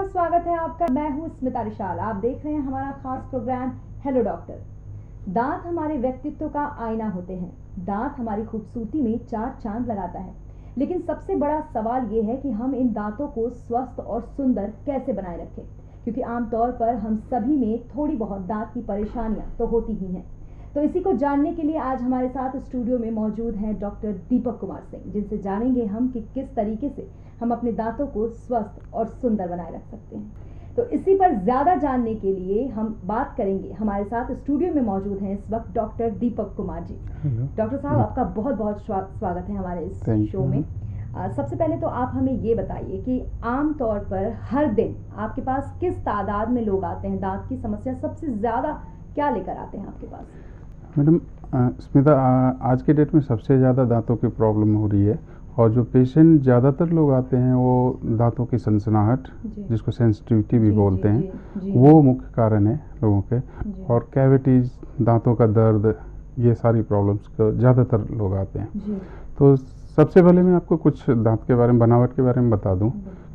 नमस्कार, स्वागत है आपका। मैं हूँ स्मिता रिशाल। आप देख रहे हैं हमारा खास प्रोग्राम हेलो डॉक्टर। दांत हमारे व्यक्तित्व का आईना होते हैं। दांत हमारी खूबसूरती में चार चांद लगाता है, लेकिन सबसे बड़ा सवाल ये है कि हम इन दांतों को स्वस्थ और सुंदर कैसे बनाए रखें, क्योंकि आमतौर पर हम सभी में थोड़ी बहुत दांत की परेशानियां तो होती ही हैं। तो इसी को जानने के लिए आज हमारे साथ स्टूडियो में मौजूद हैं डॉक्टर दीपक कुमार सिंह, जिनसे जानेंगे हम कि किस तरीके से हम अपने दांतों को स्वस्थ और सुंदर बनाए रख सकते हैं। तो इसी पर ज्यादा जानने के लिए हम बात करेंगे। हमारे साथ स्टूडियो में मौजूद हैं इस वक्त डॉक्टर दीपक कुमार जी। डॉक्टर साहब, आपका बहुत बहुत स्वागत है हमारे इस शो में। सबसे पहले तो आप हमें ये बताइए कि आम तौर पर हर दिन आपके पास किस तादाद में लोग आते हैं? दांत की समस्या सबसे ज्यादा क्या लेकर आते हैं आपके पास? मैडम स्मिता, आज के डेट में सबसे ज़्यादा दांतों की प्रॉब्लम हो रही है, और जो पेशेंट ज़्यादातर लोग आते हैं वो दांतों की सनसनाहट, जिसको सेंसिटिविटी भी बोलते हैं, वो मुख्य कारण है लोगों के। और कैविटीज, दांतों का दर्द, ये सारी प्रॉब्लम्स को ज़्यादातर लोग आते हैं। तो सबसे पहले मैं आपको कुछ दांत के बारे में, बनावट के बारे में बता दूं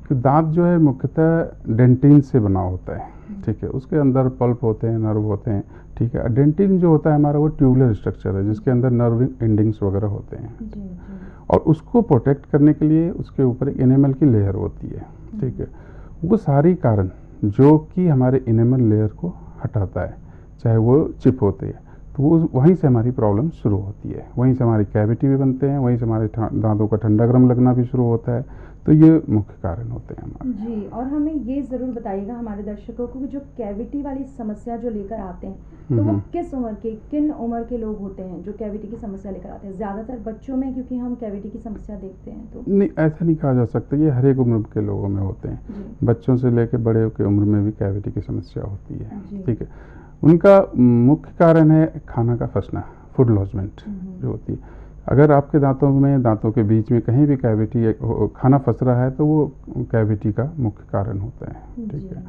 कि दांत जो है मुख्यतः डेंटिन से बना होता है, ठीक है। उसके अंदर पल्प होते हैं, नर्व होते हैं, ठीक है। डेंटिन जो होता है हमारा, वो ट्यूबुलर स्ट्रक्चर है जिसके अंदर नर्व एंडिंग्स वगैरह होते हैं, और उसको प्रोटेक्ट करने के लिए उसके ऊपर एक एनेमल की लेयर होती है, ठीक है। वो सारी कारण जो कि हमारे एनेमल लेयर को हटाता है, चाहे वो चिप होती है, तो वो वहीं से हमारी प्रॉब्लम शुरू होती है। वहीं से हमारी कैविटी भी बनते हैं, वहीं से हमारे दांतों का ठंडा गर्म लगना भी शुरू होता है। तो ये मुख्य कारण होते हैं हमारे। जी, और हमें ये ज़रूर बताइएगा हमारे दर्शकों को कि जो कैविटी वाली समस्या जो लेकर आते हैं, तो वो किस उम्र के, किन उम्र के लोग होते हैं जो कैविटी की समस्या लेकर आते हैं? ज़्यादातर बच्चों में, क्योंकि हम कैविटी की समस्या देखते हैं। तो नहीं, ऐसा नहीं कहा जा सकता। ये हर एक उम्र के लोगों में होते हैं, बच्चों से लेकर बड़े की उम्र में भी कैविटी की समस्या होती है, ठीक है। उनका मुख्य कारण है खाना का फंसना, फूड लॉजमेंट जो होती है। अगर आपके दांतों में, दांतों के बीच में कहीं भी कैविटी, खाना फंस रहा है, तो वो कैविटी का मुख्य कारण होता है, ठीक है।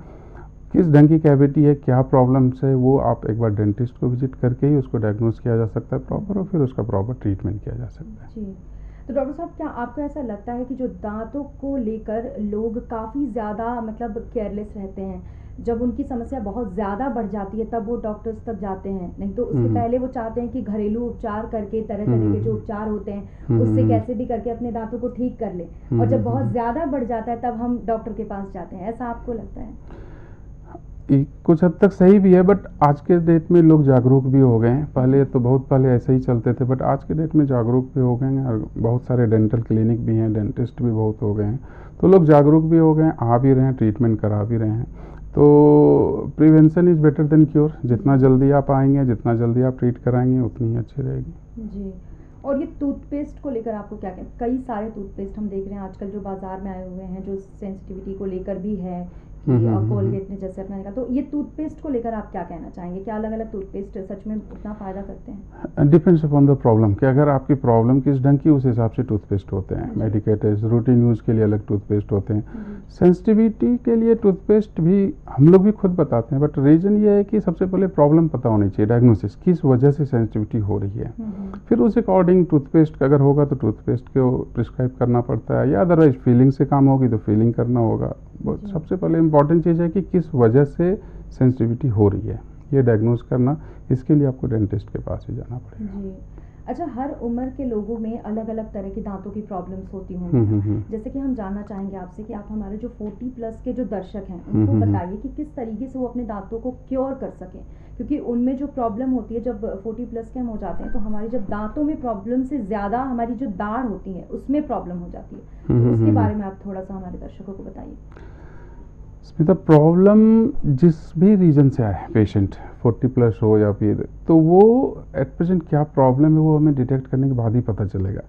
किस ढंग की कैविटी है, क्या प्रॉब्लम्स है, वो आप एक बार डेंटिस्ट को विजिट करके ही उसको डायग्नोस किया जा सकता है प्रॉपर, और फिर उसका प्रॉपर ट्रीटमेंट किया जा सकता है। जी। तो डॉक्टर साहब, क्या आपको ऐसा लगता है कि जो दांतों को लेकर लोग काफ़ी ज़्यादा मतलब केयरलेस रहते हैं? जब उनकी समस्या बहुत ज़्यादा बढ़ जाती है तब वो डॉक्टर्स तक जाते हैं, नहीं तो उससे पहले वो चाहते हैं कि घरेलू उपचार करके, तरह तरह के जो उपचार होते हैं उससे कैसे भी करके अपने दांतों को ठीक कर ले, और जब बहुत ज़्यादा बढ़ जाता है तब हम डॉक्टर के पास जाते हैं। ऐसा आपको लगता है? कुछ हद तक सही भी है, बट आज के डेट में लोग जागरूक भी हो गए हैं। पहले तो बहुत पहले ऐसे ही चलते थे, बट आज के डेट में जागरूक भी हो गए हैं, और बहुत सारे डेंटल क्लिनिक भी हैं, डेंटिस्ट भी बहुत हो गए हैं, तो लोग जागरूक भी हो गए हैं, आ भी रहे हैं, ट्रीटमेंट करा भी रहे हैं। तो prevention is better than cure. जितना जल्दी आप आएंगे, जितना जल्दी आप ट्रीट कराएंगे, उतनी ही अच्छी रहेगी। जी। और ये टूथपेस्ट को लेकर आपको क्या कहना? कई सारे टूथपेस्ट हम देख रहे हैं आजकल जो बाजार में आए हुए हैं, जो सेंसिटिविटी को लेकर भी है, कोलगेट ने जैसे अपना देखा, तो ये टूथपेस्ट को लेकर आप क्या कहना चाहेंगे? क्या अलग अलग टूथपेस्ट सच में उतना फ़ायदा करते हैं? डिपेंड्स अपॉन द प्रॉब्लम, कि अगर आपकी प्रॉब्लम किस ढंग की, उस हिसाब से टूथपेस्ट होते हैं। मेडिकेटेड, रूटीन यूज़ के लिए अलग टूथपेस्ट होते हैं। सेंसिटिविटी के लिए टूथपेस्ट भी हम लोग भी खुद बताते हैं, बट रीज़न ये है कि सबसे पहले प्रॉब्लम पता होनी चाहिए, डायग्नोसिस, किस वजह से सेंसिटिविटी हो रही है। फिर उस अकॉर्डिंग टूथपेस्ट अगर होगा तो टूथपेस्ट को प्रिस्क्राइब करना पड़ता है, या अदरवाइज फीलिंग से काम होगी तो फीलिंग करना होगा। सबसे पहले इम्पॉर्टेंट चीज़ है कि किस वजह से सेंसिटिविटी हो रही है, ये डायग्नोस करना। इसके लिए आपको डेंटिस्ट के पास ही जाना पड़ेगा। जी। अच्छा, हर उम्र के लोगों में अलग अलग तरह की दांतों की प्रॉब्लम्स होती होंगी। जैसे कि हम जानना चाहेंगे आपसे कि आप हमारे जो 40 प्लस के जो दर्शक हैं उनको बताइए कि किस तरीके से वो अपने दांतों को क्योर कर सकें, क्योंकि उनमें जो प्रॉब्लम होती है, जब 40 प्लस के हम हो जाते हैं तो हमारी जब दांतों में प्रॉब्लम से ज़्यादा हमारी जो दाढ़ होती है उसमें प्रॉब्लम हो जाती है। तो उसके बारे में आप थोड़ा सा हमारे दर्शकों को बताइए। स्मिता, प्रॉब्लम जिस भी रीजन से आए पेशेंट, 40 प्लस हो या फिर, तो वो एट प्रेजेंट क्या प्रॉब्लम है वो हमें डिटेक्ट करने के बाद ही पता चलेगा।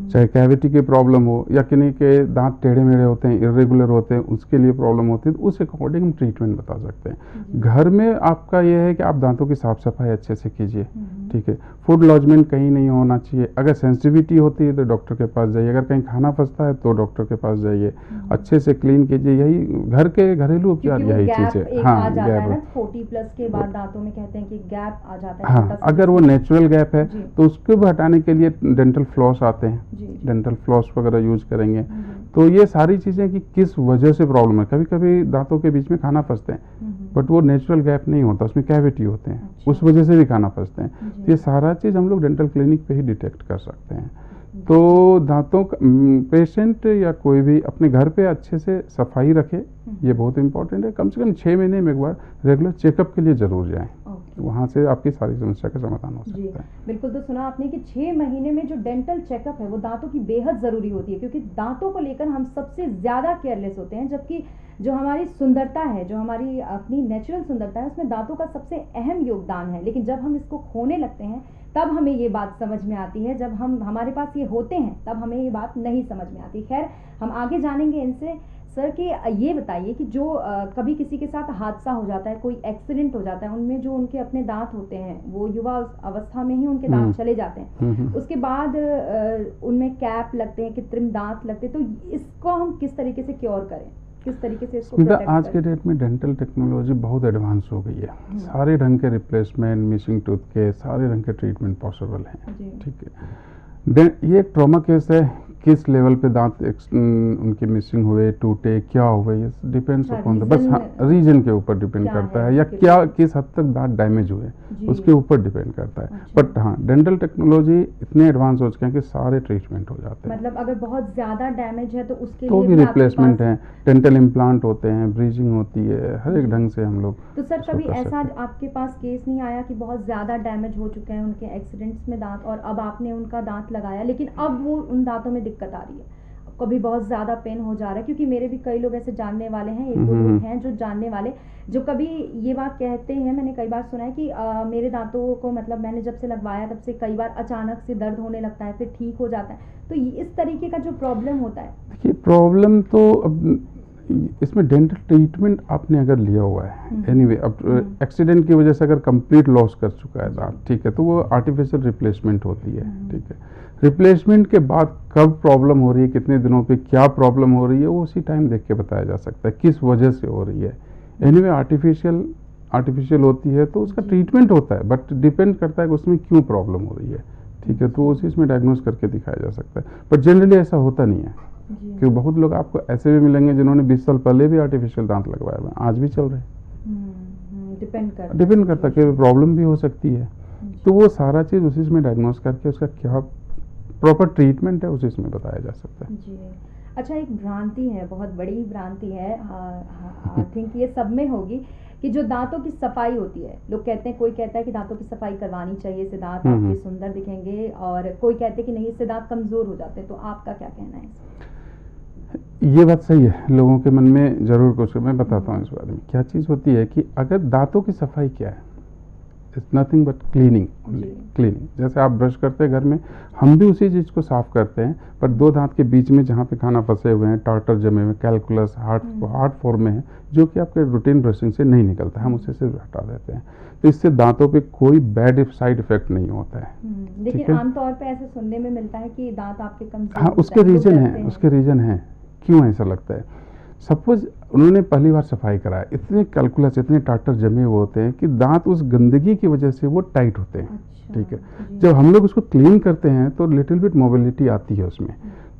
चाहे कैविटी की प्रॉब्लम हो, या किन्हीं के दांत टेढ़े मेढ़े होते हैं, इरेगुलर होते हैं, उसके लिए प्रॉब्लम होती है, तो उस अकॉर्डिंग हम ट्रीटमेंट बता सकते हैं। घर में आपका ये है कि आप दांतों की साफ सफाई अच्छे से कीजिए, ठीक है। फूड लॉजमेंट कहीं नहीं होना चाहिए। अगर सेंसिटिविटी होती है तो डॉक्टर के पास जाइए, अगर कहीं खाना फंसता है तो डॉक्टर के पास जाइए, अच्छे से क्लीन कीजिए। यही घर के घरेलू उपचार यही चीज़ है। हाँ, गैप 40 प्लस के बाद दांतों में कहते हैं कि गैप आ जाता है। हाँ, अगर वो नेचुरल गैप है तो उसको भी हटाने के लिए डेंटल फ्लॉस आते हैं, डेंटल फ्लॉस वगैरह यूज करेंगे। तो ये सारी चीज़ें कि किस वजह से प्रॉब्लम है। कभी कभी दांतों के बीच में खाना फंसते हैं बट वो नेचुरल गैप नहीं होता, उसमें कैविटी होते हैं, उस वजह से भी खाना फंसते हैं। तो ये सारा चीज़ हम लोग डेंटल क्लिनिक पे ही डिटेक्ट कर सकते हैं। तो दांतों का पेशेंट या कोई भी अपने घर पे अच्छे से सफाई रखे, ये बहुत इंपॉर्टेंट है। कम से कम 6 महीने में एक बार रेगुलर चेकअप के लिए ज़रूर जाएं। वहाँ से आपकी सारी समस्या का समाधान हो सकता है। बिल्कुल। तो सुना आपने कि 6 महीने में जो डेंटल चेकअप है वो दांतों की बेहद ज़रूरी होती है, क्योंकि दांतों को लेकर हम सबसे ज़्यादा केयरलेस होते हैं, जबकि जो हमारी सुंदरता है, जो हमारी अपनी नेचुरल सुंदरता है, उसमें दांतों का सबसे अहम योगदान है। लेकिन जब हम इसको खोने लगते हैं तब हमें ये बात समझ में आती है। जब हमारे पास ये होते हैं तब हमें ये बात नहीं समझ में आती। खैर, हम आगे जानेंगे इनसे। सर कि ये बताइए कि जो कभी किसी के साथ हादसा हो जाता है, कोई एक्सीडेंट हो जाता है, उनमें जो उनके अपने दांत होते हैं वो युवा अवस्था में ही उनके दांत चले जाते हैं, उसके बाद उनमें कैप लगते हैं, कृत्रिम दांत लगते हैं, तो इसको हम किस तरीके से क्योर करें, किस तरीके से इसको प्रोटेक्ट करें? आज के डेट में डेंटल टेक्नोलॉजी बहुत एडवांस हो गई है। सारे ढंग के रिप्लेसमेंट, मिसिंग टूथ के सारे ढंग के ट्रीटमेंट पॉसिबल हैं। ठीक है। ये एक ट्रॉमा केस है, किस लेवल पे दांत उनके मिसिंग हुए, टूटे, क्या हुए, ये depends upon the bus reason के ऊपर डिपेंड करता है, या क्या किस हद तक दांत डैमेज हुए उसके ऊपर डिपेंड करता है। बट हाँ, डेंटल टेक्नोलॉजी इतने एडवांस हो चुके हैं कि सारे ट्रीटमेंट हो जाते हैं। मतलब अगर बहुत ज़्यादा डैमेज है तो उसके तो भी रिप्लेसमेंट है, डेंटल इम्प्लांट होते हैं, ब्रीजिंग होती है, हर एक ढंग से हम लोग। तो सर कभी ऐसा आपके पास केस नहीं आया कि बहुत ज़्यादा डैमेज हो चुके हैं उनके एक्सीडेंट्स में दांत, और अब आपने उनका दांत लगाया लेकिन अब वो उन दांतों में दिक्कत आ रही है, कभी बहुत ज़्यादा पेन हो जा रहा है? क्योंकि मेरे भी कई लोग ऐसे जानने वाले हैं, एक दो लोग हैं जो जानने वाले, जो कभी ये बात कहते हैं, मैंने कई बार सुना है कि मेरे दांतों को मतलब मैंने जब से लगवाया तब से कई बार अचानक से दर्द होने लगता है, फिर ठीक हो जाता है। तो इस तरीके का जो प्रॉब्लम होता है, देखिए प्रॉब्लम तो अब इसमें डेंटल ट्रीटमेंट आपने अगर लिया हुआ है एनीवे, अब एक्सीडेंट की वजह से अगर कंप्लीट लॉस कर चुका है दांत, ठीक है, तो वो आर्टिफिशियल रिप्लेसमेंट होती है। ठीक है। रिप्लेसमेंट के बाद कब प्रॉब्लम हो रही है, कितने दिनों पे क्या प्रॉब्लम हो रही है, वो उसी टाइम देख के बताया जा सकता है किस वजह से हो रही है। एनीवे आर्टिफिशियल होती है तो उसका ट्रीटमेंट होता है, बट डिपेंड करता है कि उसमें क्यों प्रॉब्लम हो रही है। ठीक है। तो उसी इसमें डायग्नोस करके दिखाया जा सकता है, बट जनरली ऐसा होता नहीं है। क्योंकि बहुत लोग आपको ऐसे भी मिलेंगे जिन्होंने 20 साल पहले भी आर्टिफिशियल दांत लगवाए हुए हैं, आज भी चल रहे हैं। डिपेंड करता है कि प्रॉब्लम भी हो सकती है। तो वो सारा चीज़ उसी में डायग्नोस करके उसका क्या प्रॉपर ट्रीटमेंट है उसी में बताया जा सकता है। जी। अच्छा, एक भ्रांति है, बहुत बड़ी भ्रांति है, आई थिंक ये सब में होगी, कि जो दांतों की सफाई होती है, लोग कहते हैं, कोई कहता है कि दांतों की सफाई करवानी चाहिए, इससे दांत आपके सुंदर दिखेंगे, और कोई कहते हैं कि नहीं, इससे दांत कमज़ोर हो जाते हैं। तो आपका क्या कहना है? ये बात सही है, लोगों के मन में ज़रूर कुछ, मैं बताता हूँ इस बारे में। क्या चीज़ होती है कि अगर दांतों की सफाई क्या है, it's nothing but cleaning. Cleaning जैसे आप ब्रश करते हैं घर में, हम भी उसी चीज़ को साफ़ करते हैं, पर दो दांत के बीच में जहाँ पे खाना फंसे हुए हैं, टार्टर जमे हुए, कैलकुलस हार्ड फॉर्म में है, जो कि आपके रूटीन ब्रशिंग से नहीं निकलता, हम उसे सिर्फ हटा देते हैं। तो इससे दांतों पे कोई बैड साइड इफेक्ट नहीं होता है। लेकिन आमतौर पे ऐसे सुनने में मिलता है कि दांत आपके कमजोर, हाँ, उसके रीज़न है क्यों ऐसा लगता है। सपोज उन्होंने पहली बार सफाई कराया, इतने कैलकुलस, इतने टार्टर जमे हुए होते हैं कि दांत उस गंदगी की वजह से वो टाइट होते हैं। ठीक है। जब हम लोग उसको क्लीन करते हैं तो लिटिल बिट मोबिलिटी आती है उसमें,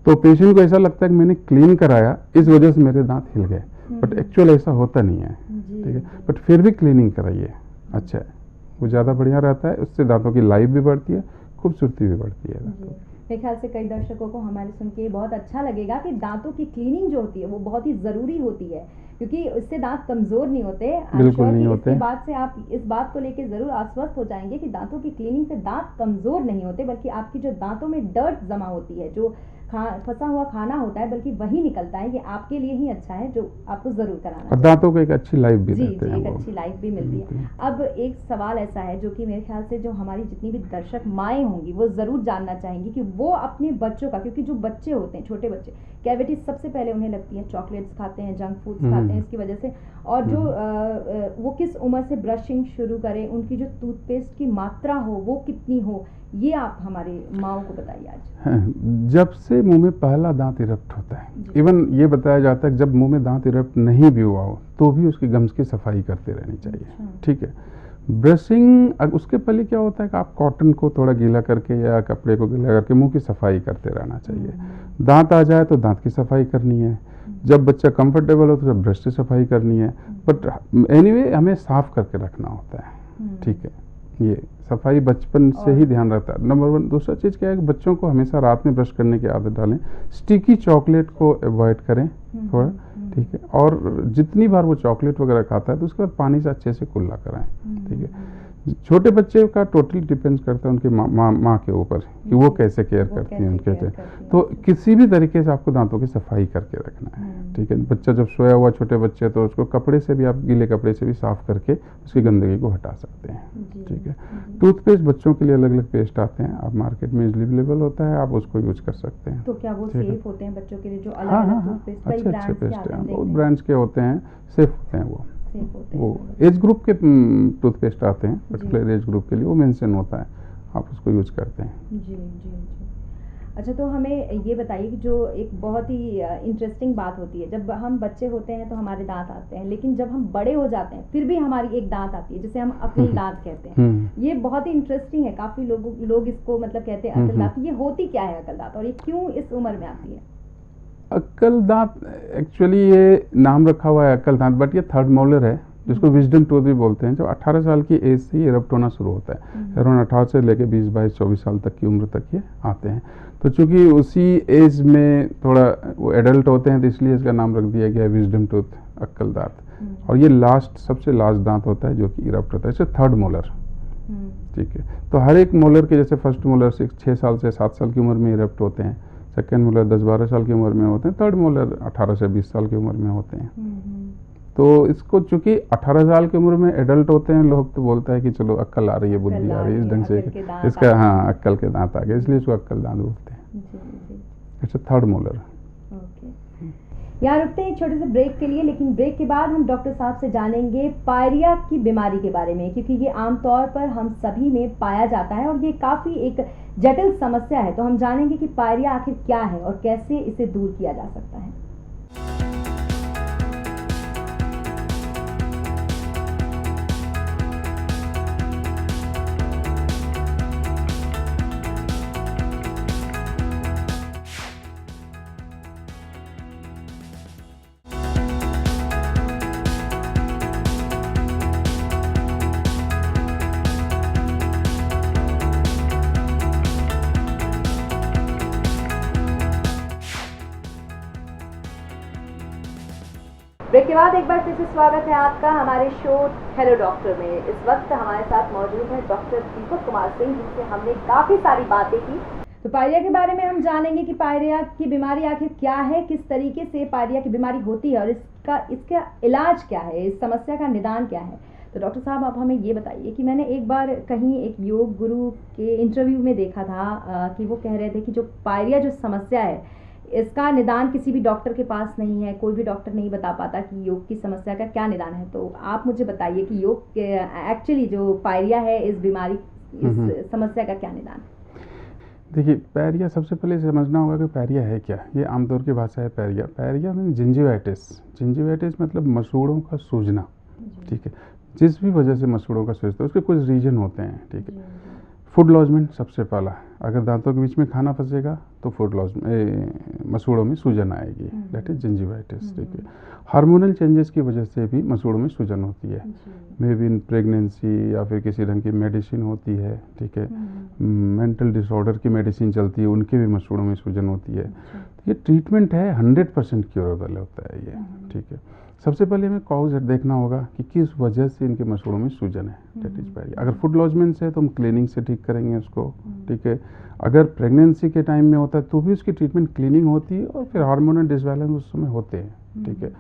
तो पेशेंट को ऐसा लगता है कि मैंने क्लीन कराया, इस वजह से मेरे दांत हिल गए, बट एक्चुअल ऐसा होता नहीं है। ठीक है। बट फिर भी क्लीनिंग कराइए, अच्छा है, वो ज़्यादा बढ़िया रहता है, उससे दांतों की लाइफ भी बढ़ती है, खूबसूरती भी बढ़ती है। मेरे ख्याल से कई दर्शकों को हमारे सुन के बहुत अच्छा लगेगा कि दांतों की क्लीनिंग जो होती है वो बहुत ही ज़रूरी होती है, क्योंकि इससे दांत कमज़ोर नहीं होते। बिल्कुल नहीं होते। इसकी बात से आप इस बात को लेकर ज़रूर आश्वस्त हो जाएंगे कि दांतों की क्लीनिंग से दांत कमज़ोर नहीं होते, बल्कि आपकी जो दांतों में डर्ट जमा होती है, जो फंसा हुआ खाना होता है, बल्कि वही निकलता है, ये आपके लिए ही अच्छा है, जो आपको जरूर कराना और दांतों को एक अच्छी लाइफ भी जी देते हैं, एक वो अच्छी लाइफ भी मिलती है। अब एक सवाल ऐसा है जो कि मेरे ख्याल से जो हमारी जितनी भी दर्शक माएँ होंगी वो ज़रूर जानना चाहेंगी कि वो अपने बच्चों का, क्योंकि जो बच्चे होते हैं, छोटे बच्चे, कैविटीज सबसे पहले उन्हें लगती है, चॉकलेट्स खाते हैं, जंक फूड्स खाते हैं इसकी वजह से, और जो वो किस उम्र से ब्रशिंग शुरू करें, उनकी जो टूथपेस्ट की मात्रा हो वो कितनी हो, ये आप हमारे माओ को बताइए आज। जब से मुंह में पहला दांत इरप्ट होता है, इवन ये बताया जाता है कि जब मुंह में दांत इरप्ट नहीं भी हुआ हो तो भी उसकी गम्स की सफाई करते रहनी चाहिए, ठीक है। ब्रशिंग उसके पहले क्या होता है कि आप कॉटन को थोड़ा गीला करके या कपड़े को गीला करके मुंह की सफाई करते रहना चाहिए। दांत आ जाए तो दांत की सफाई करनी है, जब बच्चा कंफर्टेबल हो तो जब ब्रश से सफाई करनी है, बट एनीवे हमें साफ करके रखना होता है, ठीक है। ये सफाई बचपन से ही ध्यान रखता है, नंबर 1। दूसरा चीज़ क्या है कि बच्चों को हमेशा रात में ब्रश करने की आदत डालें, स्टिकी चॉकलेट को अवॉइड करें थोड़ा, ठीक है। और जितनी बार वो चॉकलेट वगैरह खाता है तो उसके बाद पानी से अच्छे से कुल्ला कराएं, ठीक है। छोटे बच्चे का टोटली डिपेंड्स करता है उनके माँ के ऊपर कि वो कैसे केयर करती हैं उनके से। तो किसी भी तरीके से आपको दांतों की सफाई करके रखना है, ठीक है। बच्चा जब सोया हुआ छोटे बच्चे तो उसको कपड़े से भी, आप गीले कपड़े से भी साफ करके उसकी गंदगी को हटा सकते हैं, ठीक है। टूथपेस्ट बच्चों के लिए अलग अलग पेस्ट आते हैं, आप मार्केट में इजीली अवेलेबल होता है, आप उसको यूज कर सकते हैं। तो क्या वो सेफ होते हैं बच्चों के लिए, जो अलग-अलग टूथपेस्ट कई ब्रांड्स के आते हैं? बहुत ब्रांड्स के होते हैं, सेफ होते हैं वो एज ग्रुप के टूथपेस्ट आते हैं, पर्टिकुलर एज ग्रुप के लिए वो मेंशन होता है, आप उसको यूज करते हैं। जी। अच्छा, तो हमें ये बताइए कि जो एक बहुत ही इंटरेस्टिंग बात होती है, जब हम बच्चे होते हैं तो हमारे दांत आते हैं, लेकिन जब हम बड़े हो जाते हैं फिर भी हमारी एक दांत आती है जिसे हम अकल दांत कहते हैं। ये बहुत ही इंटरेस्टिंग है, काफी लोग इसको मतलब कहते हैं अकल दांत। ये होती क्या है अकल दांत, और ये क्यों इस उम्र में आती है? अक्कल दांत एक्चुअली ये नाम रखा हुआ है अक्कल दांत, बट ये थर्ड मोलर है जिसको विजडम टूथ भी बोलते हैं, जो 18 साल की एज से ही इरप्ट होना शुरू होता है। अराउंड 18 से लेके 20, 22, 24 साल तक की उम्र तक ये आते हैं। तो चूंकि उसी एज में थोड़ा वो एडल्ट होते हैं तो इसलिए इसका नाम रख दिया गया है विजडम टूथ, अक्कल दांत। और ये सबसे लास्ट दांत होता है जो कि इरप्ट होता है, इसे थर्ड मोलर, ठीक है। तो हर एक मोलर के, जैसे फर्स्ट मोलर 6 साल से 7 साल की उम्र में इरप्ट होते हैं, सेकेंड मोलर 10-12 साल की उम्र में होते हैं, थर्ड मोलर 18 से 20 साल की उम्र में होते हैं। तो इसको चूंकि 18 साल की उम्र में एडल्ट होते हैं, लोग तो बोलता है कि चलो अक्कल आ रही है, बुद्धि आ रही है, इस ढंग से इसका, हाँ, अक्कल के दांत आ गए, इसलिए इसको अक्कल दांत बोलते हैं। अच्छा, थर्ड मोलर। यहाँ रुकते हैं एक छोटे से ब्रेक के लिए, लेकिन ब्रेक के बाद हम डॉक्टर साहब से जानेंगे पायरिया की बीमारी के बारे में, क्योंकि ये आमतौर पर हम सभी में पाया जाता है और ये काफ़ी एक जटिल समस्या है। तो हम जानेंगे कि पायरिया आखिर क्या है और कैसे इसे दूर किया जा सकता है। ब्रेक के बाद एक बार फिर से स्वागत है आपका हमारे शो हेलो डॉक्टर में। इस वक्त हमारे साथ मौजूद है डॉक्टर दीपक कुमार सिंह, जिनसे हमने काफ़ी सारी बातें की। तो पायरिया के बारे में हम जानेंगे कि पायरिया की बीमारी आखिर क्या है, किस तरीके से पायरिया की बीमारी होती है और इसका इलाज क्या है, इस समस्या का निदान क्या है। तो डॉक्टर साहब, आप हमें ये बताइए कि मैंने एक बार कहीं एक योग गुरु के इंटरव्यू में देखा था कि वो कह रहे थे कि जो पायरिया जो समस्या है, इसका निदान किसी भी डॉक्टर के पास नहीं है, कोई भी डॉक्टर नहीं बता पाता कि योग की समस्या का क्या निदान है। तो आप मुझे बताइए कि योग एक्चुअली जो पायरिया है, इस बीमारी, इस समस्या का क्या निदान है? देखिए, पायरिया सबसे पहले समझना होगा कि पायरिया है क्या। ये आमतौर की भाषा है pyorrhoea. Pyorrhoea mean gingivitis. Gingivitis मतलब मसूड़ों का सूजना, ठीक है। जिस भी वजह से मसूड़ों का सूजता है उसके कुछ रीजन होते हैं, ठीक है। फूड लॉजमेंट सबसे पहला, अगर दांतों के बीच में खाना फंसेगा तो फूड लॉजमेंट, मसूड़ों में सूजन आएगी, दैट इज जिंजिवाइटिस, ठीक है। हार्मोनल चेंजेस की वजह से भी मसूड़ों में सूजन होती है, मे बी इन प्रेगनेंसी या फिर किसी ढंग की मेडिसिन होती है, ठीक है। मेंटल डिसऑर्डर की मेडिसिन चलती है, उनके भी मसूड़ों में सूजन होती है। ये ट्रीटमेंट है, 100% क्योरेबल होता है ये, ठीक है। सबसे पहले हमें कॉज देखना होगा कि किस वजह से इनके मसूड़ों में सूजन है, डेट इज पैरिया। अगर फूड लॉजमेंट से है तो हम क्लीनिंग से ठीक करेंगे उसको, ठीक है। अगर प्रेगनेंसी के टाइम में होता है तो भी उसकी ट्रीटमेंट क्लीनिंग होती है, और फिर हार्मोनल डिसबैलेंस उस समय होते हैं, ठीक है।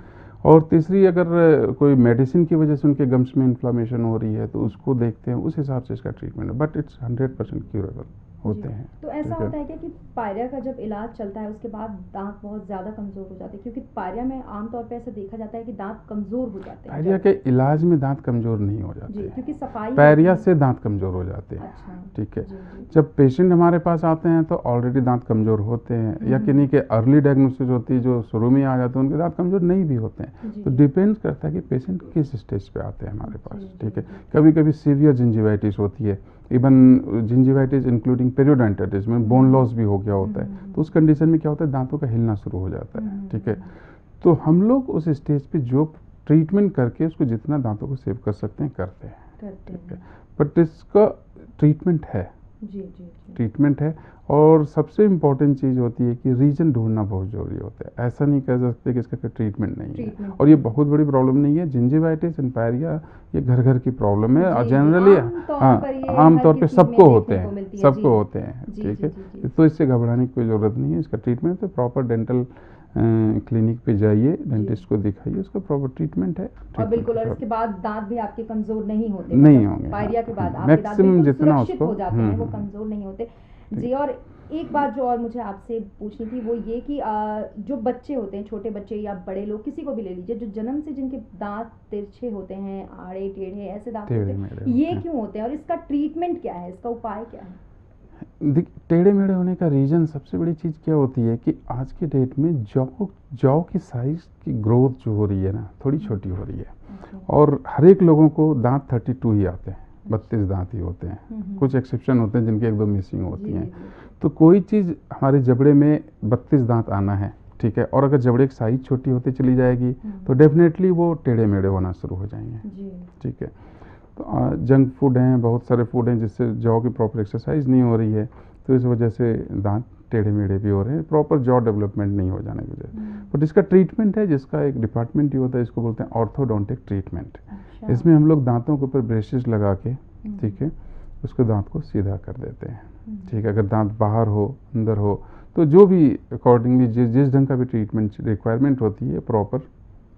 और तीसरी, अगर कोई मेडिसिन की वजह से उनके गम्स में इन्फ्लामेशन हो रही है तो उसको देखते हैं, उस हिसाब से इसका ट्रीटमेंट है, बट इट्स 100% क्यूरेबल होते हैं। तो ऐसा होता है क्या कि पायरिया का जब इलाज चलता है उसके बाद दांत बहुत ज़्यादा कमज़ोर हो जाते हैं? क्योंकि पायरिया में आमतौर पे ऐसा देखा जाता है कि दांत कमज़ोर हो जाते हैं। पायरिया के इलाज में दांत कमज़ोर नहीं हो जाते, क्योंकि सफाई पायरिया से दांत कमज़ोर हो जाते हैं। अच्छा, ठीक है। जब पेशेंट हमारे पास आते हैं तो ऑलरेडी दांत कमज़ोर होते हैं, या किन्हीं के अर्ली डायग्नोसिस होती है जो शुरू में आ जाते हैं, उनके दांत कमज़ोर नहीं भी होते हैं। तो डिपेंड्स करता है कि पेशेंट किस स्टेज पे आते हैं हमारे पास, ठीक है। कभी कभी सीवियर जिंजिवाइटिस होती है, इवन जिंजिवाइटिस इंक्लूडिंग पेरियोडोंटाइटिस में बोन लॉस भी हो गया होता है, तो उस कंडीशन में क्या होता है, दांतों का हिलना शुरू हो जाता है, ठीक है। तो हम लोग उस स्टेज पे जो ट्रीटमेंट करके उसको जितना दांतों को सेव कर सकते हैं करते हैं, ठीक है। बट इसका ट्रीटमेंट है, ट्रीटमेंट है। और सबसे इम्पोर्टेंट चीज़ होती है कि रीजन ढूंढना बहुत ज़रूरी होता है। ऐसा नहीं कह सकते कि इसका कोई ट्रीटमेंट नहीं है, और ये बहुत बड़ी प्रॉब्लम नहीं है। जिंजिवाइटिस एंड पायरिया ये घर घर की प्रॉब्लम है, जनरली हाँ आमतौर पे सबको होते हैं, सबको होते हैं, ठीक है। तो इससे घबराने की कोई ज़रूरत नहीं है। इसका ट्रीटमेंट तो प्रॉपर डेंटल क्लिनिक पे जाइए, डेंटिस्ट को दिखाइए, उसका प्रॉपर ट्रीटमेंट है। और बिल्कुल, और इसके बाद दांत भी आपके कमज़ोर नहीं होते, नहीं होंगे पायरिया के बाद आपके दांत मैक्सिमम जितना उसको हो जाते हैं, वो कमज़ोर नहीं होते जी। और एक बात जो और मुझे आपसे पूछनी थी वो ये कि जो बच्चे होते हैं, छोटे बच्चे या बड़े लोग, किसी को भी ले लीजिए, जो जन्म से जिनके दांत तिरछे होते हैं, आड़े टेढ़े ऐसे दांत होते हैं, ये क्यों होते हैं और इसका ट्रीटमेंट क्या है, इसका उपाय क्या है? टेढ़े मेढ़े होने का रीज़न सबसे बड़ी चीज़ क्या होती है कि आज के डेट में जॉ की साइज की ग्रोथ जो हो रही है ना, थोड़ी छोटी हो रही है, और हर एक लोगों को दांत 32 ही आते हैं, 32 दांत ही होते हैं। कुछ एक्सेप्शन होते हैं जिनके एक दो मिसिंग होती हैं। तो कोई चीज़ हमारे जबड़े में 32 दांत आना है, ठीक है, और अगर जबड़े की साइज छोटी होती चली जाएगी तो डेफिनेटली वो टेढ़े मेढ़े होना शुरू हो जाएंगे, ठीक है। तो जंक फूड हैं, बहुत सारे फूड हैं जिससे जॉ की प्रॉपर एक्सरसाइज नहीं हो रही है, तो इस वजह से दांत टेढ़े मेढ़े भी हो रहे हैं, प्रॉपर जॉ डेवलपमेंट नहीं हो जाने की वजह से। बट इसका ट्रीटमेंट है, जिसका एक डिपार्टमेंट ही होता है, इसको बोलते हैं ऑर्थोडोंटिक ट्रीटमेंट। इसमें हम लोग दांतों के ऊपर ब्रेसेस लगा के, ठीक है, उसको दांत को सीधा कर देते हैं, ठीक है। अगर दांत बाहर हो, अंदर हो, तो जो भी अकॉर्डिंगली जिस ढंग का भी ट्रीटमेंट रिक्वायरमेंट होती है प्रॉपर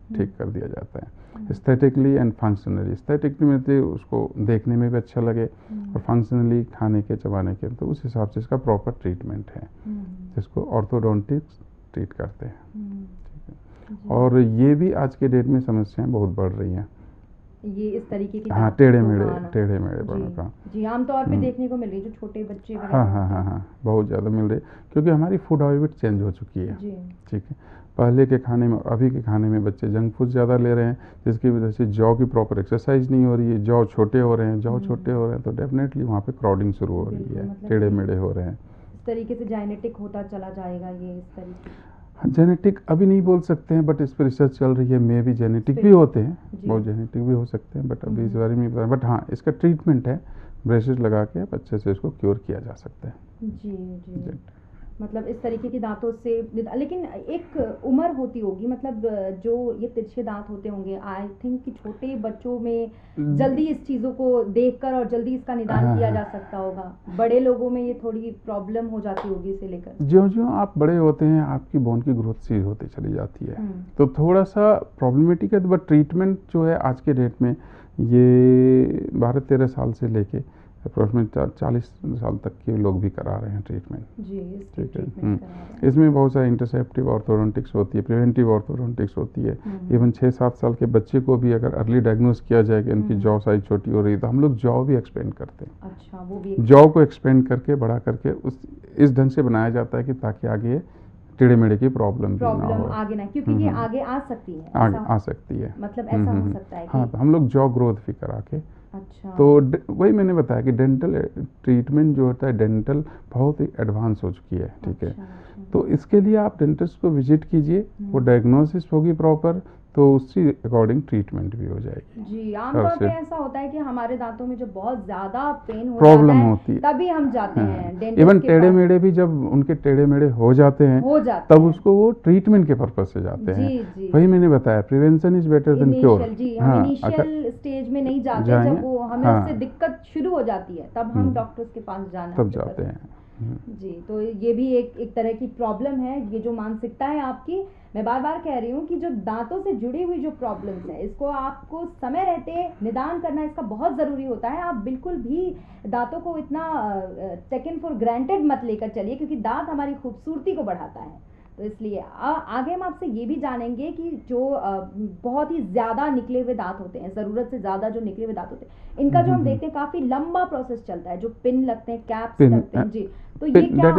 ठीक कर दिया जाता है, एस्थेटिकली एंड फंक्शनली। एस्थेटिकली में तो उसको देखने में भी अच्छा लगे, और फंक्शनली खाने के चबाने के, तो उस हिसाब से इसका प्रॉपर ट्रीटमेंट है, जिसको ऑर्थोडोंटिक्स ट्रीट करते हैं, ठीक है। और ये भी आज के डेट में समस्याएं बहुत बढ़ रही हैं, ये इस तरीके की, हाँ, टेढ़े मेढ़े बनने का जी आमतौर पे देखने को मिल रही है, जो छोटे बच्चे हाँ बहुत ज़्यादा मिल रही है, क्योंकि हमारी फूड हैबिट चेंज हो चुकी है, ठीक है। पहले के खाने में अभी के खाने में बच्चे जंक फूड ज़्यादा ले रहे हैं, जिसकी वजह से जॉ की प्रॉपर एक्सरसाइज नहीं हो रही है, जॉ छोटे हो रहे हैं, तो डेफिनेटली वहाँ पे क्राउडिंग शुरू हो रही है, टेढ़े मेढ़े हो रहे हैं। इस तरीके से जेनेटिक होता चला जाएगा ये, इस तरीके जेनेटिक अभी नहीं बोल सकते हैं, बट इस पर रिसर्च चल रही है। मे भी जेनेटिक भी होते हैं, बहुत जेनेटिक भी हो सकते हैं, बट अभी इस बारे में नहीं पता। बट हाँ, इसका ट्रीटमेंट है, ब्रेसेस लगा के अच्छे से इसको क्योर किया जा सकता है। जी मतलब इस तरीके के दांतों से, लेकिन एक उम्र होती होगी, मतलब जो ये तिरछे दांत होते होंगे, आई थिंक कि छोटे बच्चों में जल्दी इस चीज़ों को देखकर और जल्दी इसका निदान किया जा सकता होगा, बड़े लोगों में ये थोड़ी प्रॉब्लम हो जाती होगी इसे लेकर। ज्यों आप बड़े होते हैं आपकी बोन की ग्रोथ सीज होती चली जाती है, तो थोड़ा सा प्रॉब्लमेटिक है। बट ट्रीटमेंट जो है आज के डेट में ये 12-13 साल से लेके अप्रोक्सीमेट 40 साल तक के लोग भी करा रहे हैं ट्रीटमेंट, ठीक है। इसमें बहुत सारे इंटरसेप्टिव ऑर्थोडोंटिक्स होती है, प्रिवेंटिव ऑर्थोडोंटिक्स होती है। इवन 6-7 साल के बच्चे को भी अगर अर्ली डायग्नोस किया जाए कि उनकी जॉ साइज छोटी हो रही है, तो हम लोग जॉ भी एक्सपेंड करते हैं। अच्छा, वो भी जॉ को एक्सपेंड करके बड़ा करके इस ढंग से बनाया जाता है कि ताकि आगे टेढ़े मेढ़े की प्रॉब्लम ना हो, आगे ना, क्योंकि ये आगे आ सकती है, आगे आ सकती है, मतलब ऐसा हो सकता है। हाँ, तो हम लोग जॉ ग्रोथ भी करा के, अच्छा, तो वही मैंने बताया कि डेंटल ट्रीटमेंट जो होता है, डेंटल बहुत ही एडवांस हो चुकी है, ठीक है। तो इसके लिए आप डेंटिस्ट को विजिट कीजिए, वो डायग्नोसिस होगी प्रॉपर, तो उसी अकॉर्डिंग ट्रीटमेंट भी हो जाएगी। जी, आमतौर पे ऐसा होता है कि हमारे दांतों में जो बहुत ज्यादा पेन हो प्रॉब्लम जाता है होती है तभी हम जाते हैं डेंटिस्ट इवन के टेढ़े पास। मेढ़े भी जब उनके टेढ़े मेढ़े हो जाते हैं तब उसको वो ट्रीटमेंट के पर्पज से जाते हैं। जी वही मैंने बताया, prevention is better than cure. जी, हम इनिशियल स्टेज में नहीं जाते, जब वो हमें उससे दिक्कत शुरू हो जाती है तब हम डॉक्टर्स के पास तब जाते हैं। जी, तो ये भी एक तरह की प्रॉब्लम है, ये जो मानसिकता है आपकी। मैं बार बार कह रही हूँ कि जो दांतों से जुड़ी हुई जो प्रॉब्लम्स है, इसको आपको समय रहते निदान करना इसका बहुत ज़रूरी होता है। आप बिल्कुल भी दांतों को इतना टेकन फॉर ग्रांटेड मत लेकर चलिए, क्योंकि दांत हमारी खूबसूरती को बढ़ाता है। तो इसलिए आगे हम आपसे ये भी जानेंगे कि जो बहुत ही ज़्यादा निकले हुए दांत होते हैं, ज़रूरत से ज़्यादा जो निकले हुए दांत होते हैं, इनका जो हम देखते हैं काफ़ी लंबा प्रोसेस चलता है, जो पिन लगते हैं, कैप्स लगते हैं। जी, तो ये क्या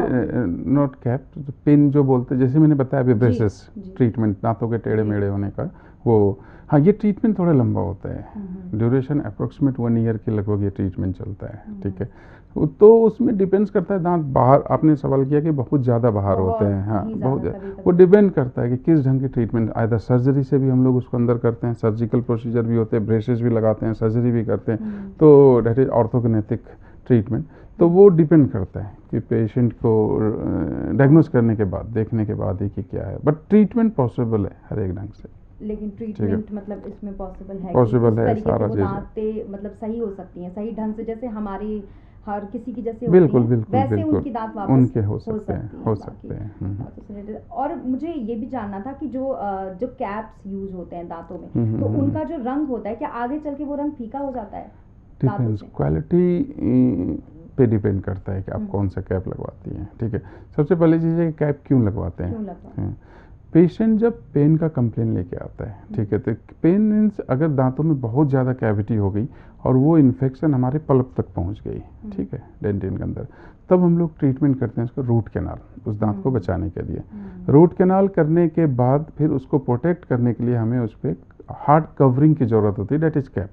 नॉट कैप, पिन जो बोलते हैं, जैसे मैंने बताया अभी ब्रेसेस ट्रीटमेंट दांतों के टेढ़े मेढ़े होने का, वो हाँ ये ट्रीटमेंट थोड़ा लंबा होता है। ड्यूरेशन अप्रोक्सीमेट 1 ईयर के लगभग ये ट्रीटमेंट चलता है। ठीक है, तो उसमें डिपेंड्स करता है दांत बाहर, आपने सवाल किया कि बहुत ज़्यादा बाहर होते हैं। हाँ बहुत, वो डिपेंड करता है कि किस ढंग की ट्रीटमेंट, आइदर सर्जरी से भी हम लोग उसको अंदर करते हैं, सर्जिकल प्रोसीजर भी होते हैं, ब्रेसेस भी लगाते हैं, सर्जरी भी करते हैं, तो डेट इज ऑर्थोगनेटिक ट्रीटमेंट। तो वो डिपेंड करता है कि पेशेंट को डायग्नोज करने के बाद, देखने के बाद ही कि क्या है, बट ट्रीटमेंट पॉसिबल है हर एक ढंग से। लेकिन ट्रीटमेंट मतलब इसमें पॉसिबल है सारा चीज़ मतलब सही हो सकती हैं, सही ढंग से, जैसे हमारी हर किसी की जैसे बिल्कुल होती बिल्कुल वैसे बिल्कुल उनकी दांत वापस उनके हो सकते हैं। और मुझे ये भी जानना था कि जो कैप्स यूज होते हैं दांतों में, तो उनका जो रंग होता है, क्या आगे चल के वो रंग फीका हो जाता है? डिपेंड्स, क्वालिटी पे डिपेंड करता है कि आप कौन सा कैप लगवाती हैं। ठीक है, सबसे पहली चीज़ है कि कैप क्यों लगवाते हैं। पेशेंट जब पेन का कंप्लेन लेके आता है, ठीक है, तो पेन मीन्स अगर दांतों में बहुत ज़्यादा कैविटी हो गई और वो इन्फेक्शन हमारे पल्प तक पहुंच गई, ठीक है, डेंटिन के अंदर, तब हम लोग ट्रीटमेंट करते हैं उसको रूट कैनाल, उस दांत को बचाने के लिए। रूट कैनाल करने के बाद फिर उसको प्रोटेक्ट करने के लिए हमें उस पर हार्ड कवरिंग की ज़रूरत होती है, डेट इज़ कैप,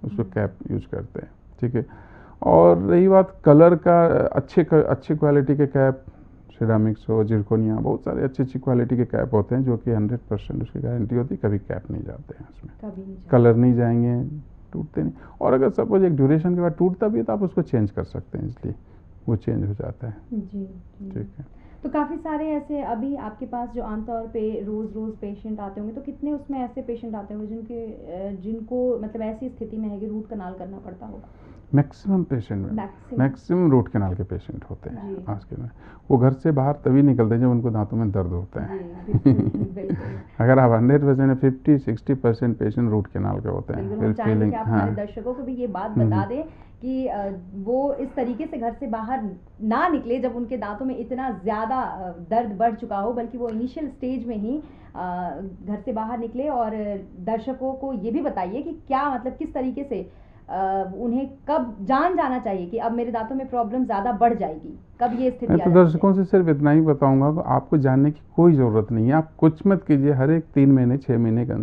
उसको कैप यूज करते हैं। ठीक है, और रही बात कलर का, अच्छे क्वालिटी के कैप, सिरामिक्स हो, जिरकोनिया, बहुत सारे अच्छी क्वालिटी के कैप होते हैं जो कि 100% उसकी गारंटी होती है, कभी कैप नहीं जाते हैं उसमें, कलर नहीं जाएंगे, टूटते नहीं। और अगर सपोज एक ड्यूरेशन के बाद टूटता भी है तो आप उसको चेंज कर सकते हैं, इसलिए वो चेंज हो जाता है। जी, ठीक है। तो काफ़ी सारे ऐसे अभी आपके पास जो आमतौर पे रोज़ पेशेंट आते होंगे, तो कितने उसमें ऐसे पेशेंट आते होंगे जिनको मतलब ऐसी स्थिति में है कि रूट कनाल करना पड़ता होगा? मैक्सिमम पेशेंट में मैक्सिमम रूट कैनाल के पेशेंट होते हैं आज के में। वो घर से बाहर तभी निकलते हैं जब उनको दांतों में दर्द होता है। अगर आप 100% 50-60% पेशेंट रूट कैनाल के होते हैं। फिर फीलिंग, आप हमारे दर्शकों को भी ये बात बता दें कि वो इस तरीके से घर से बाहर ना निकले जब उनके दांतों में इतना ज़्यादा दर्द बढ़ चुका हो, बल्कि वो इनिशियल स्टेज में ही घर से बाहर निकले। और दर्शकों को ये भी बताइए कि क्या मतलब किस तरीके से उन्हें कब जान जाना चाहिए कि अब मेरे दांतों में प्रॉब्लम ज़्यादा बढ़ जाएगी, कब ये स्थिति? मैं तो दर्शकों से सिर्फ इतना ही बताऊंगा कि आपको जानने की कोई ज़रूरत नहीं है। आप कुछ मत कीजिए, हर एक 3 महीने 6 महीने का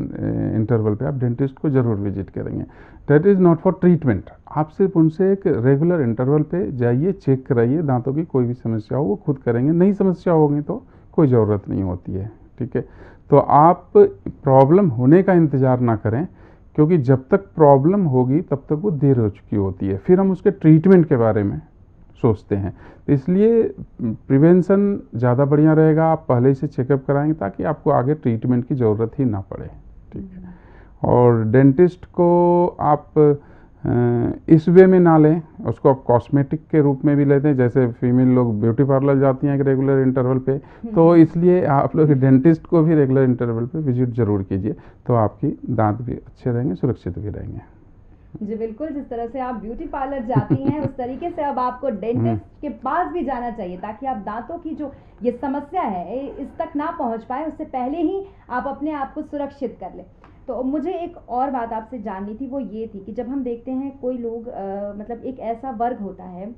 इंटरवल पे आप डेंटिस्ट को ज़रूर विजिट करेंगे। That is not for treatment. आप सिर्फ उनसे एक रेगुलर इंटरवल पे जाइए, चेक कराइए, दांतों की कोई भी समस्या हो वो खुद करेंगे, नई समस्या होगी तो कोई ज़रूरत नहीं होती है। ठीक है, तो आप प्रॉब्लम होने का इंतज़ार ना करें, क्योंकि जब तक प्रॉब्लम होगी तब तक वो देर हो चुकी होती है, फिर हम उसके ट्रीटमेंट के बारे में सोचते हैं। तो इसलिए प्रिवेंशन ज़्यादा बढ़िया रहेगा, आप पहले से चेकअप कराएंगे ताकि आपको आगे ट्रीटमेंट की ज़रूरत ही ना पड़े। ठीक है, और डेंटिस्ट को आप इस वे में ना लें, उसको आप कॉस्मेटिक के रूप में भी लेते हैं, जैसे फीमेल लोग ब्यूटी पार्लर जाती हैं रेगुलर इंटरवल पे, तो इसलिए आप लोग डेंटिस्ट को भी रेगुलर इंटरवल पे विजिट ज़रूर कीजिए, तो आपकी दांत भी अच्छे रहेंगे, सुरक्षित भी रहेंगे। जी बिल्कुल, जिस तरह से आप ब्यूटी पार्लर जाती हैं उस तरीके से अब आपको डेंटिस्ट के पास भी जाना चाहिए, ताकि आप दांतों की जो ये समस्या है इस तक ना पहुंच पाए, उससे पहले ही आप अपने आप को सुरक्षित कर लें। तो मुझे एक और बात आपसे जाननी थी, वो ये थी कि जब हम देखते हैं कोई लोग मतलब एक ऐसा वर्ग होता है,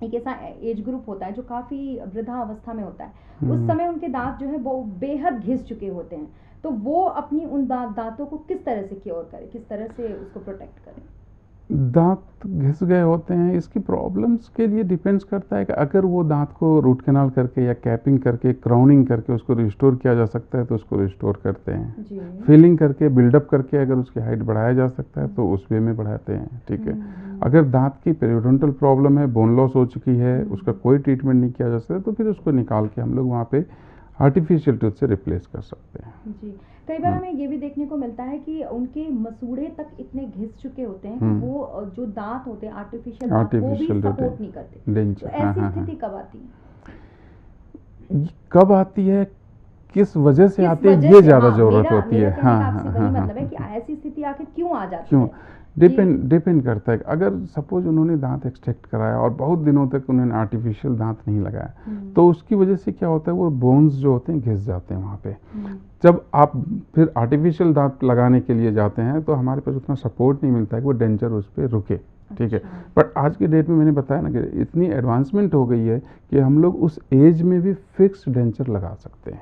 एक ऐसा एज ग्रुप होता है जो काफ़ी वृद्धावस्था में होता है, उस समय उनके दांत जो है वो बेहद घिस चुके होते हैं, तो वो अपनी उन दांतों को किस तरह से क्योर करें, किस तरह से उसको प्रोटेक्ट करें? दांत घिस गए होते हैं, इसकी प्रॉब्लम्स के लिए डिपेंड्स करता है कि अगर वो दांत को रूट कैनाल करके या कैपिंग करके क्राउनिंग करके उसको रिस्टोर किया जा सकता है तो उसको रिस्टोर करते हैं। जी। फिलिंग करके बिल्डअप करके अगर उसकी हाइट बढ़ाया जा सकता है तो उस वे में बढ़ाते हैं, ठीक है। अगर दांत की पेरियोडोंटल प्रॉब्लम है, बोन लॉस हो चुकी है, उसका कोई ट्रीटमेंट नहीं किया जा सकता तो फिर उसको निकाल के हम लोग वहाँ पे आर्टिफिशियल टूथ से रिप्लेस कर सकते हैं। जी। कई बार हमें ये भी देखने को मिलता है कि उनके मसूड़े तक इतने घिस चुके होते हैं कि वो जो दांत होते हैं आर्टिफिशियल दांत वो भी सपोर्ट नहीं करते। डेंचर, तो ऐसी स्थिति कब आती है? कब आती है, किस वजह से आती है, ये ज़्यादा ज़रूरत होती है। हाँ, मतलब है कि ऐसी स्थिति आखिर क्यों आ जाती है? डिपेंड करता है। अगर सपोज उन्होंने दांत एक्सट्रैक्ट कराया और बहुत दिनों तक उन्होंने आर्टिफिशियल दांत नहीं लगाया तो उसकी वजह से क्या होता है, वो बोन्स जो होते हैं घिस जाते हैं वहाँ पे। जब आप फिर आर्टिफिशियल दांत लगाने के लिए जाते हैं तो हमारे पास उतना सपोर्ट नहीं मिलता है कि वो डेंचर उस पर रुके, ठीक है। बट आज के डेट में मैंने बताया ना कि इतनी एडवांसमेंट हो गई है कि हम लोग उस एज में भी फिक्स्ड डेंचर लगा सकते हैं,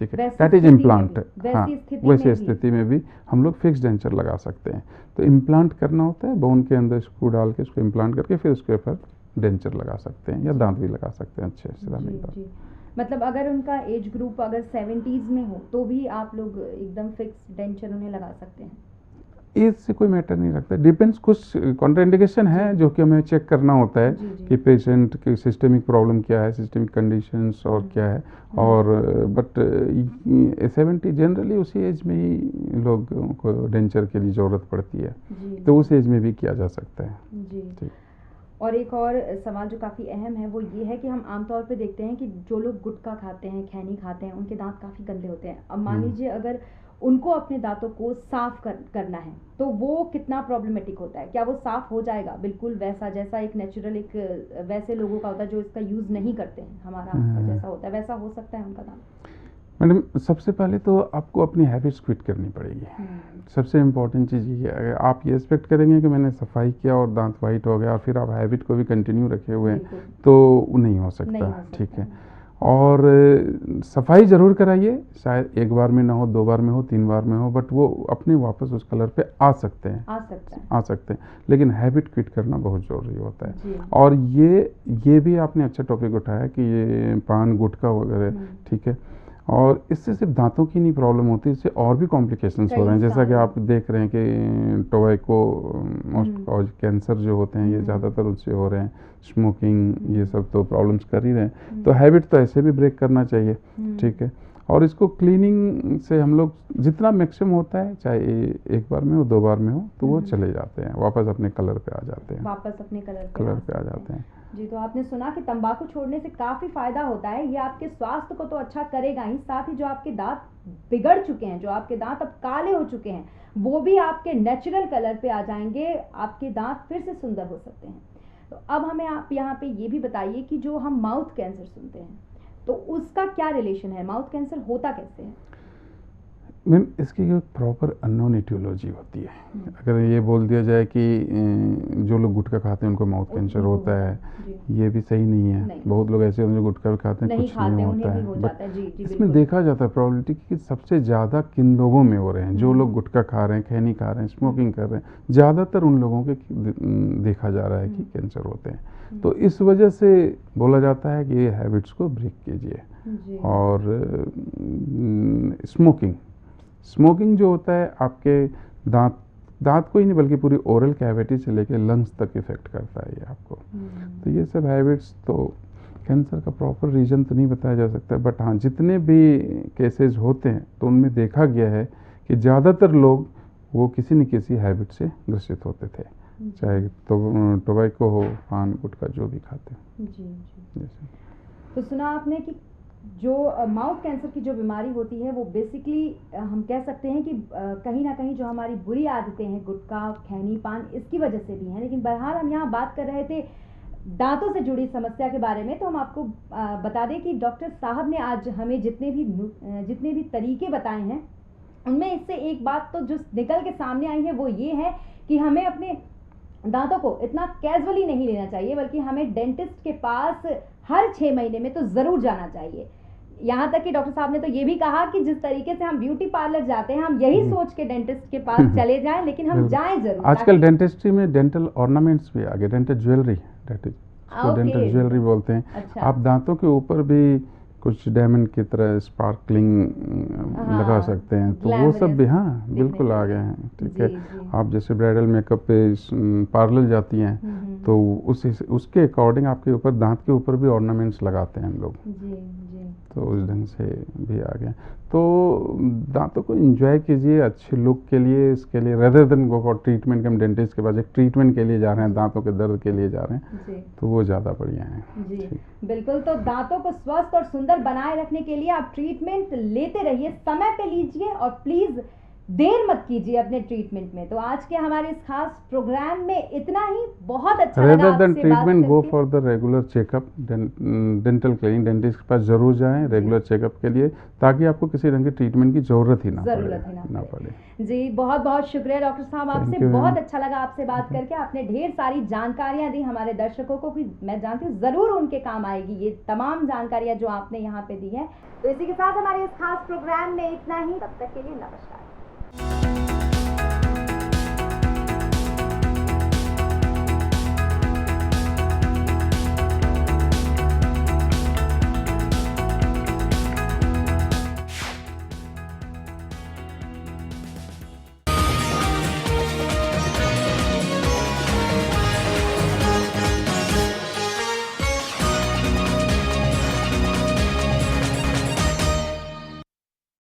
ठीक है। That is implant. हाँ, वैसी स्थिति में भी हम लोग फिक्स डेंचर लगा सकते हैं। तो इम्प्लांट करना होता है, बोन के अंदर स्क्रू डाल के उसको इम्प्लांट करके फिर उसके ऊपर डेंचर लगा सकते हैं या दांत भी लगा सकते हैं अच्छे से। मतलब अगर उनका एज ग्रुप अगर 70s में हो तो भी आप लोग एकदम फिक्स डेंचर उन्हें लगा सकते हैं? एज से कोई मैटर नहीं रखता, डिपेंड्स। कुछ कॉन्ट्राइंडिकेशन है जो कि हमें चेक करना होता है कि पेशेंट की सिस्टमिक प्रॉब्लम क्या है, सिस्टमिक कंडीशंस और क्या है। और बट 70 जनरली उसी एज में ही लोगों को डेंचर के लिए ज़रूरत पड़ती है, तो उस एज में भी किया जा सकता है जी। और एक और सवाल जो काफ़ी अहम है वो ये है कि हम आमतौर पे देखते हैं कि जो लोग गुटखा खाते हैं, खैनी खाते हैं, उनके दांत काफ़ी गंदे होते हैं। अब मान लीजिए अगर उनको अपने दांतों को साफ करना है तो वो कितना प्रॉब्लमेटिक होता है? क्या वो साफ हो जाएगा बिल्कुल वैसा जैसा एक नेचुरल एक वैसे लोगों का होता है जो इसका यूज़ नहीं करते हैं, हमारा जैसा होता है वैसा हो सकता है उनका दांत? मैडम, सबसे पहले तो आपको अपनी हैबिट्स क्विट करनी पड़ेगी। सबसे इम्पोर्टेंट चीज़ ये है, अगर आप ये एक्सपेक्ट करेंगे कि मैंने सफाई किया और दांत वाइट हो गया और फिर आप हैबिट को भी कंटिन्यू रखे हुए हैं तो नहीं हो सकता, ठीक है। और सफाई ज़रूर कराइए, शायद एक बार में ना हो, 2 बार में हो, 3 बार में हो, बट वो अपने वापस उस कलर पे आ सकते हैं, लेकिन हैबिट क्विट करना बहुत ज़रूरी होता है। और ये भी आपने अच्छा टॉपिक उठाया कि ये पान गुटखा वगैरह, ठीक है। और इससे सिर्फ दांतों की नहीं प्रॉब्लम होती, इससे और भी कॉम्प्लिकेशंस हो रहे हैं। जैसा कि आप देख रहे हैं कि टोबैको मोस्ट कॉज कैंसर जो होते हैं ये ज़्यादातर उससे हो रहे हैं, स्मोकिंग, ये सब तो प्रॉब्लम्स कर ही रहे हैं। तो हैबिट तो ऐसे भी ब्रेक करना चाहिए, ठीक है। और इसको क्लीनिंग से हम लोग जितना मैक्सिमम होता है, चाहे एक बार में हो, 2 बार में हो, तो वो चले जाते हैं, वापस अपने कलर पे आ जाते हैं, वापस अपने कलर पे आ जाते हैं। जी, तो आपने सुना कि तंबाकू छोड़ने से काफ़ी फ़ायदा होता है। ये आपके स्वास्थ्य को तो अच्छा करेगा ही, साथ ही जो आपके दांत बिगड़ चुके हैं, जो आपके दांत अब काले हो चुके हैं, वो भी आपके नेचुरल कलर पे आ जाएंगे, आपके दांत फिर से सुंदर हो सकते हैं। तो अब हमें आप यहाँ पे ये भी बताइए कि जो हम माउथ कैंसर सुनते हैं तो उसका क्या रिलेशन है? माउथ कैंसर होता कैसे है? मैम, इसकी एक प्रॉपर अननोन एटियोलॉजी होती है। अगर ये बोल दिया जाए कि जो लोग गुटखा खाते हैं उनको माउथ कैंसर होता है, ये भी सही नहीं है। बहुत लोग ऐसे होते हैं जो गुटखा भी खाते हैं, कुछ नहीं होता है। बट इसमें देखा जाता है प्रॉबिलिटी कि सबसे ज़्यादा किन लोगों में हो रहे हैं। जो लोग गुटखा खा रहे हैं, खैनी खा रहे हैं, स्मोकिंग कर रहे हैं, ज़्यादातर उन लोगों के देखा जा रहा है कि कैंसर होते हैं। तो इस वजह से बोला जाता है कि ये हैबिट्स को ब्रेक कीजिए। और स्मोकिंग जो होता है आपके दांत को ही नहीं बल्कि पूरी ओरल कैविटी से लेकर लंग्स तक इफेक्ट करता है ये आपको। तो ये सब हैबिट्स तो कैंसर का प्रॉपर रीजन तो नहीं बताया जा सकता, बट हाँ, जितने भी केसेस होते हैं तो उनमें देखा गया है कि ज़्यादातर लोग वो किसी न किसी हैबिट से ग्रसित होते थे, चाहे तो टोबैको हो, पान गुटखा जो भी खाते हैं। जी। तो सुना आपने कि जो माउथ कैंसर की जो बीमारी होती है वो बेसिकली हम कह सकते हैं कि कहीं ना कहीं जो हमारी बुरी आदतें हैं, गुटखा, खैनी, पान, इसकी वजह से भी हैं। लेकिन बहरहाल हम यहाँ बात कर रहे थे दांतों से जुड़ी समस्या के बारे में, तो हम आपको बता दें कि डॉक्टर साहब ने आज हमें जितने भी तरीके बताए हैं उनमें इससे एक बात तो जो निकल के सामने आई है वो ये है कि हमें अपने दांतों को इतना कैजुअली नहीं लेना चाहिए, बल्कि हमें डेंटिस्ट के पास हर 6 महीने में तो ज़रूर जाना चाहिए। यहाँ तक कि डॉक्टर साहब ने तो ये भी कहा कि जिस तरीके से हम ब्यूटी पार्लर जाते हैं, हम यही सोच के डेंटिस्ट के पास चले जाएं, लेकिन हम जाएं जरूर। आजकल डेंटिस्ट्री में डेंटल ऑर्नामेंट्स भी आ गए, डेंटल ज्वेलरी, डेंटल ज्वेलरी बोलते हैं। अच्छा। आप दांतों के ऊपर भी कुछ डायमंड की तरह स्पार्कलिंग लगा सकते हैं, तो वो सब भी हाँ बिल्कुल आ गए हैं। ठीक है, आप जैसे ब्राइडल मेकअप पे पार्लर जाती हैं तो उसके अकॉर्डिंग आपके ऊपर दांत के ऊपर भी ऑर्नामेंट्स लगाते हैं हम लोग, तो उस ढंग से भी आ गए। तो दांतों को एंजॉय कीजिए अच्छे लुक के लिए, इसके लिए rather than go for treatment, के हम डेंटिस्ट के पास एक ट्रीटमेंट के लिए जा रहे हैं, दांतों के दर्द के लिए जा रहे हैं, तो वो ज़्यादा बढ़िया है। जी बिल्कुल। तो दांतों को स्वस्थ और सुंदर बनाए रखने के लिए आप ट्रीटमेंट लेते रहिए, समय पे लीजिए और प्लीज़ देर मत कीजिए अपने ट्रीटमेंट में। तो आज के हमारे इस खास प्रोग्राम में इतना ही। बहुत अच्छा लगा रेदर देन आपसे ट्रीटमेंट बात गो करके। For the regular checkup, dental clinic, dentist के पास जरूर जाएं रेगुलर चेकअप के लिए, ताकि आपको किसी ढंग की ट्रीटमेंट की जरूरत ही ना पड़े। जी बहुत बहुत शुक्रिया डॉक्टर साहब आपसे, बहुत अच्छा लगा आपसे बात करके। आपने ढेर सारी जानकारियां दी हमारे दर्शकों को कि मैं जानती हूँ जरूर उनके काम आएगी ये तमाम जानकारियां जो आपने यहाँ पे दी है। तो इसी के साथ हमारे इस खास प्रोग्राम में इतना ही। तब तक के लिए नमस्कार।